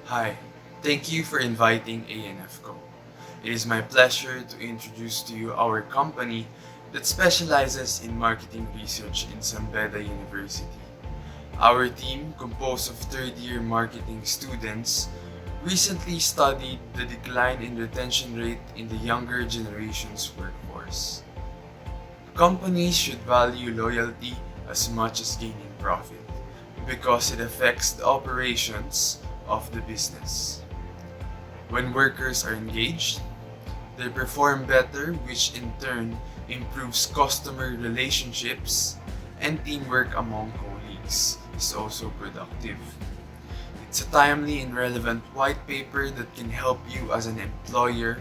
Hi, thank you for inviting A&F Co. It is my pleasure to introduce to you our company that specializes in marketing research in San Beda University. Our team, composed of third-year marketing students, recently studied the decline in retention rate in the younger generation's workforce. Companies should value loyalty as much as gaining profit because it affects the operations of the business. When workers are engaged, they perform better, which in turn improves customer relationships, and teamwork among colleagues is also productive. It's a timely and relevant white paper that can help you as an employer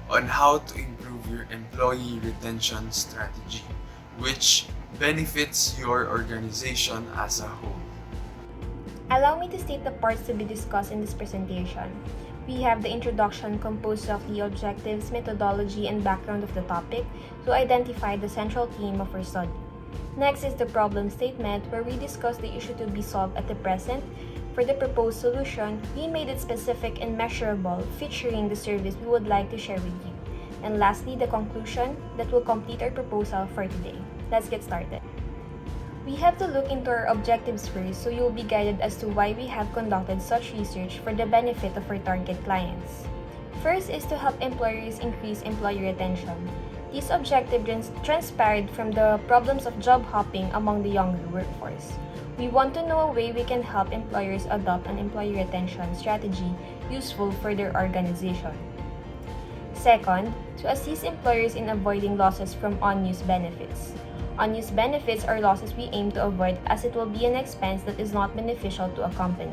on how to improve your employee retention strategy, which benefits your organization as a whole. Allow me to state the parts to be discussed in this presentation. We have the introduction composed of the objectives, methodology, and background of the topic to identify the central theme of our study. Next is the problem statement, where we discuss the issue to be solved at the present. For the proposed solution, we made it specific and measurable, featuring the service we would like to share with you. And lastly, the conclusion that will complete our proposal for today. Let's get started. We have to look into our objectives first, so you'll be guided as to why we have conducted such research for the benefit of our target clients. First is to help employers increase employee retention. This objective transpired from the problems of job hopping among the younger workforce. We want to know a way we can help employers adopt an employee retention strategy useful for their organization. Second, to assist employers in avoiding losses from unused benefits. Unused benefits are losses we aim to avoid as it will be an expense that is not beneficial to a company.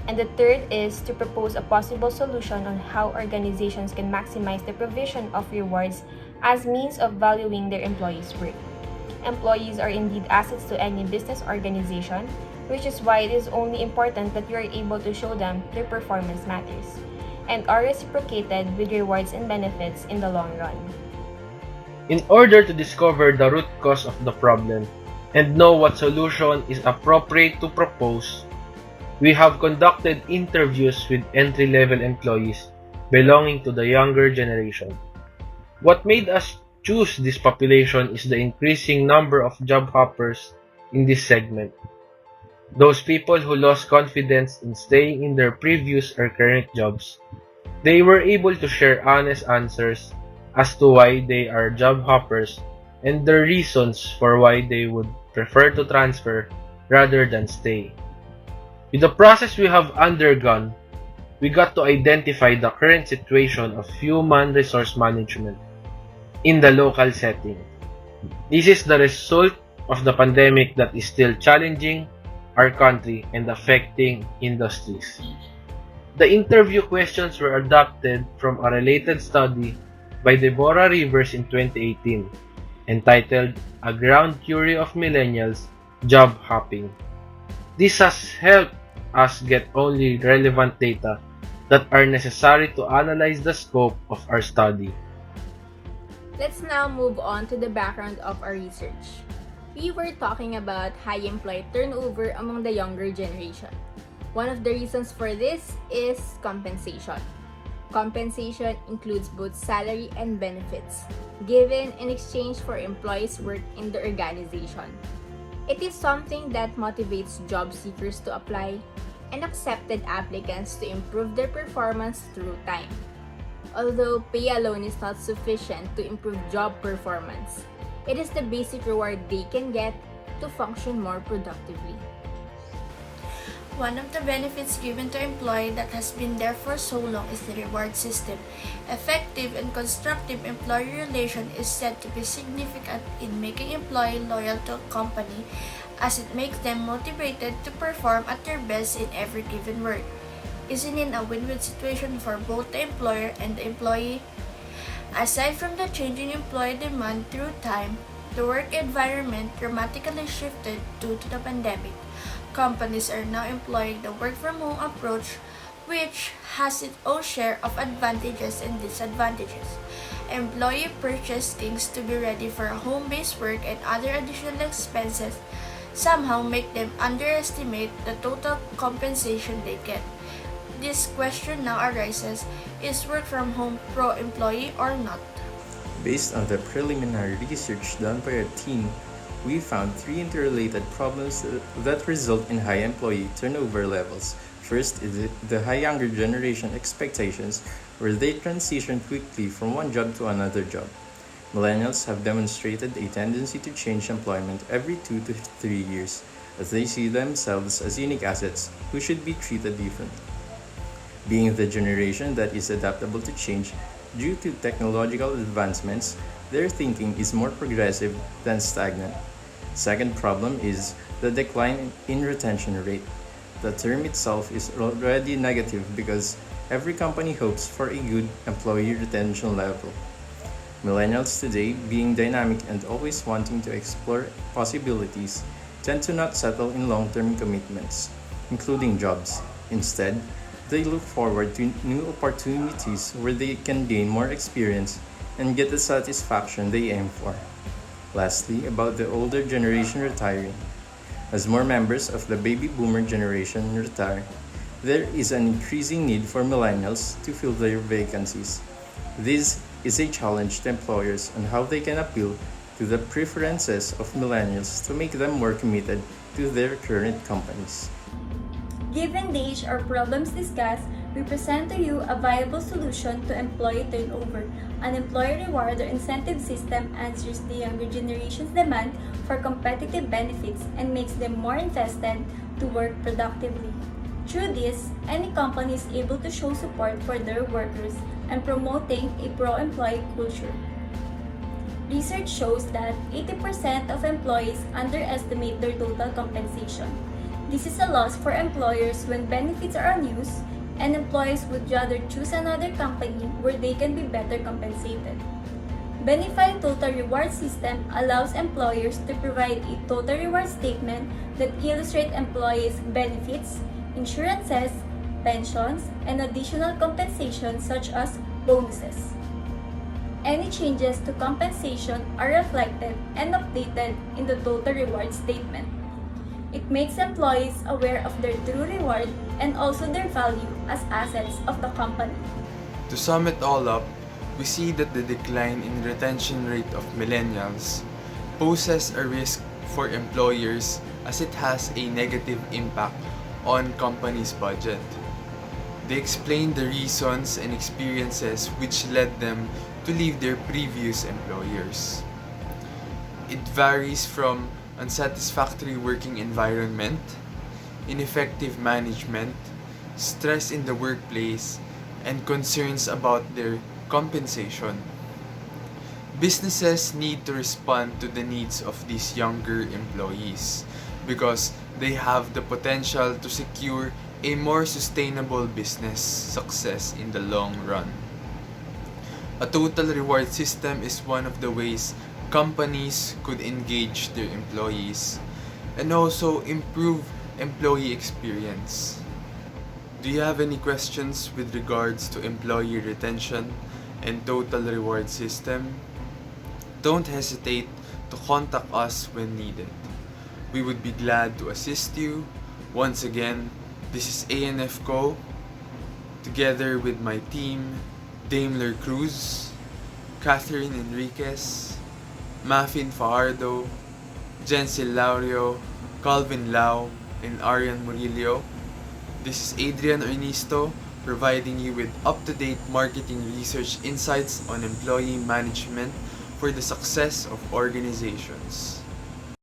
And the third is to propose a possible solution on how organizations can maximize the provision of rewards as means of valuing their employees' work. Employees are indeed assets to any business organization, which is why it is only important that you are able to show them their performance matters, and are reciprocated with rewards and benefits in the long run. In order to discover the root cause of the problem and know what solution is appropriate to propose, we have conducted interviews with entry-level employees belonging to the younger generation. What made us choose this population is the increasing number of job hoppers in this segment. Those people who lost confidence in staying in their previous or current jobs. They were able to share honest answers as to why they are job hoppers and the reasons for why they would prefer to transfer rather than stay. With the process we have undergone, we got to identify the current situation of human resource management in the local setting. This is the result of the pandemic that is still challenging our country and affecting industries. The interview questions were adapted from a related study by Deborah Rivers in 2018, entitled A Ground Theory of Millennials Job Hopping. This has helped us get only relevant data that are necessary to analyze the scope of our study. Let's now move on to the background of our research. We were talking about high employee turnover among the younger generation. One of the reasons for this is compensation. Compensation includes both salary and benefits, given in exchange for employees' work in the organization. It is something that motivates job seekers to apply and accepted applicants to improve their performance through time. Although pay alone is not sufficient to improve job performance, it is the basic reward they can get to function more productively. One of the benefits given to employee that has been there for so long is the reward system. Effective and constructive employee relation is said to be significant in making employee loyal to a company as it makes them motivated to perform at their best in every given work. Isn't it a win-win situation for both the employer and the employee? Aside from the changing employee demand through time, the work environment dramatically shifted due to the pandemic. Companies are now employing the work-from-home approach, which has its own share of advantages and disadvantages. Employee purchase things to be ready for home-based work and other additional expenses somehow make them underestimate the total compensation they get. this question now arises, is work from home pro-employee or not? Based on the preliminary research done by our team, we found three interrelated problems that result in high employee turnover levels. First is the high younger generation expectations, where they transition quickly from one job to another job. Millennials have demonstrated a tendency to change employment every 2 to 3 years, as they see themselves as unique assets who should be treated differently. Being the generation that is adaptable to change due to technological advancements, their thinking is more progressive than stagnant. Second problem is the decline in retention rate. The term itself is already negative because every company hopes for a good employee retention level. Millennials today, being dynamic and always wanting to explore possibilities, tend to not settle in long-term commitments, including jobs. Instead, they look forward to new opportunities where they can gain more experience and get the satisfaction they aim for. Lastly, about the older generation retiring. As more members of the baby boomer generation retire, there is an increasing need for millennials to fill their vacancies. This is a challenge to employers on how they can appeal to the preferences of millennials to make them more committed to their current companies. Given the age or problems discussed, we present to you a viable solution to employee turnover. An employee reward or incentive system answers the younger generation's demand for competitive benefits and makes them more invested to work productively. Through this, any company is able to show support for their workers and promoting a pro-employee culture. Research shows that 80% of employees underestimate their total compensation. This is a loss for employers when benefits are unused, and employees would rather choose another company where they can be better compensated. Benefit Total Reward System allows employers to provide a total reward statement that illustrates employees' benefits, insurances, pensions, and additional compensation such as bonuses. Any changes to compensation are reflected and updated in the total reward statement. It makes employees aware of their true reward and also their value as assets of the company. To sum it all up, we see that the decline in retention rate of millennials poses a risk for employers as it has a negative impact on companies' budget. They explain the reasons and experiences which led them to leave their previous employers. It varies from unsatisfactory working environment, ineffective management, stress in the workplace, and concerns about their compensation. Businesses need to respond to the needs of these younger employees because they have the potential to secure a more sustainable business success in the long run. A total reward system is one of the ways companies could engage their employees and also improve employee experience. Do you have any questions with regards to employee retention and total reward system? Don't hesitate to contact us when needed. We would be glad to assist you. Once again, this is A&F Co. Together with my team, Daimler Cruz, Catherine Enriquez, Mafin Fajardo, Jensil Laurio, Calvin Lau, and Arian Murillo. This is Adrian Ernesto providing you with up-to-date marketing research insights on employee management for the success of organizations.